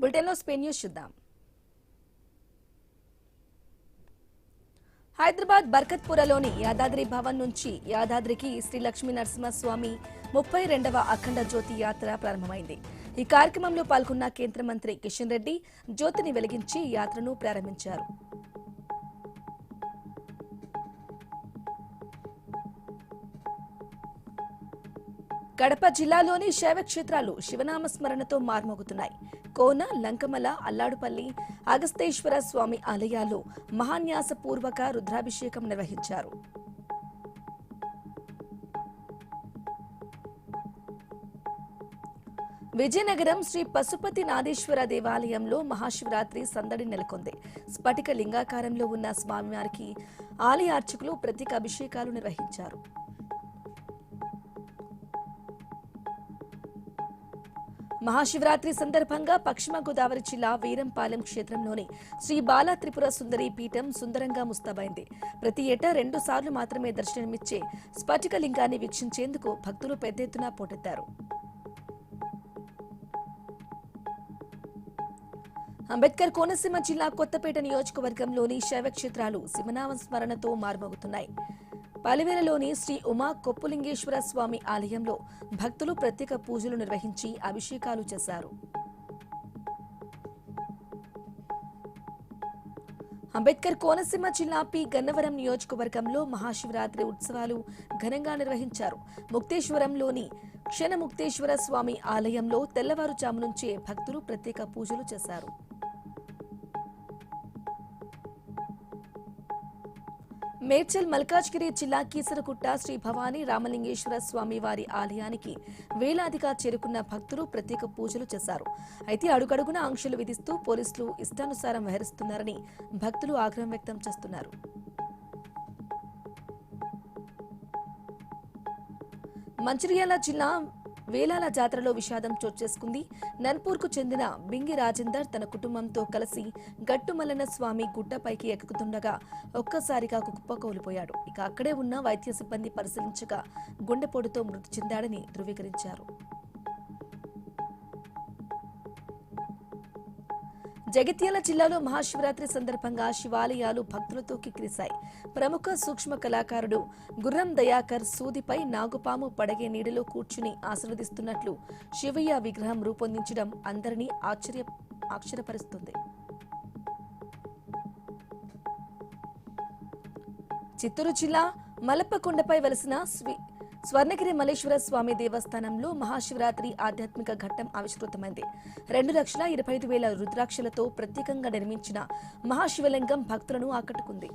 బులెటిన్లో Spain news చూద్దాం. హైదరాబాద్ బర్కత్పురలోని యాదాద్రి భవన్ నుంచి యాదాద్రికి శ్రీ లక్ష్మీ నరసింహస్వామి 32వ అఖండ జ్యోతి యాత్ర ప్రారంభమైంది. ఈ కార్యక్రమంలో పాల్గొన్న కేంద్ర మంత్రి కిషన్ రెడ్డి జ్యోతిని వెలిగించి యాత్రను ప్రారంభించారు. కడప జిల్లాలోని శైవ క్షేత్రాలు శివనామ స్మరణతో మార్మోగుతున్నాయి. కోన, లంకమల, అల్లాడుపల్లి, అగస్తేశ్వర స్వామి ఆలయాల్లో మహాన్యాసపూర్వక రుద్రాభిషేకం నిర్వహించారు. విజయనగరం శ్రీ పశుపతి నాదేశ్వర దేవాలయంలో మహాశివరాత్రి సందడి నెలకొంది. స్ఫటిక లింగాకారంలో ఉన్న స్వామివారికి ఆలయ అర్చకులు ప్రత్యేక అభిషేకాలు నిర్వహించారు. మహాశివరాత్రి సందర్భంగా పశ్చిమ గోదావరి జిల్లా వీరంపాలెం క్షేత్రంలోని శ్రీ బాల త్రిపుర సుందరి పీఠం సుందరంగా ముస్తాబైంది. ప్రతి ఏటా 2 సార్లు మాత్రమే దర్శనమిచ్చే స్ఫటిక లింగాన్ని వీక్షించేందుకు భక్తులు పెద్ద ఎత్తున పోటెత్తారు. అంబేద్కర్ కోనసీమ జిల్లా కొత్తపేట నియోజకవర్గంలోని శైవ క్షేత్రాలు శివనామ స్మరణతో మార్మోగుతున్నాయి. పలివేలలోని శ్రీ ఉమా కొప్పులింగేశ్వర స్వామి ఆలయంలో భక్తులు ప్రత్యేక పూజలు నిర్వహించి అభిషేకాలు చేశారు. అంబేద్కర్ కోనసీమ జిల్లా పి గన్నవరం నియోజకవర్గంలో మహాశివరాత్రి ఉత్సవాలు ఘనంగా నిర్వహించారు. ముక్తేశ్వరంలోని క్షణముక్తేశ్వర స్వామి ఆలయంలో తెల్లవారుజాము నుంచే భక్తులు ప్రత్యేక పూజలు చేశారు. మేడ్చల్ మల్కాజ్గిరి జిల్లా కీసరగుట్ట శ్రీ భవానీ రామలింగేశ్వర స్వామి వారి ఆలయానికి వేలాదిగా చేరుకున్న భక్తులు ప్రత్యేక పూజలు చేశారు. అయితే అడుగడుగున ఆంక్షలు విధిస్తూ పోలీసులు ఇష్టానుసారం వ్యవహరిస్తున్నారని భక్తులు ఆగ్రహం వ్యక్తం చేస్తున్నారు. మంచిర్యాల జిల్లా వేలాల జాతరలో విషాదం చోటు చేసుకుంది. నన్పూర్కు చెందిన బింగి రాజేందర్ తన కుటుంబంతో కలిసి గట్టుమల్లన స్వామి గుట్టపైకి ఎక్కుతుండగా ఒక్కసారిగా కుప్పకూలిపోయాడు. ఇక అక్కడే ఉన్న వైద్య సిబ్బంది పరిశీలించగా గుండెపోటుతో మృతి చెందాడని ధృవీకరించారు. జగిత్యాల జిల్లాలో మహాశివరాత్రి సందర్భంగా శివాలయాలు భక్తులతో కిక్కిరిశాయి. ప్రముఖ సూక్ష్మ కళాకారుడు గుర్రం దయాకర్ సూదిపై నాగుపాము పడగే నీడలో కూర్చుని ఆశీర్వదిస్తున్నట్లు శివయ్య విగ్రహం రూపొందించడం అందరినీ ఆశ్చర్యపరుస్తుంది. చిత్తూరు జిల్లా మలప్పకొండపై వెలసిన స్వర్ణగిరి మల్లేశ్వర స్వామి దేవస్థానంలో మహాశివరాత్రి ఆధ్యాత్మిక ఘట్టం ఆవిష్కృతమైంది. 2,25,000 రుద్రాక్షలతో ప్రత్యేకంగా నిర్మించిన మహాశివలింగం భక్తులను ఆకట్టుకుంది.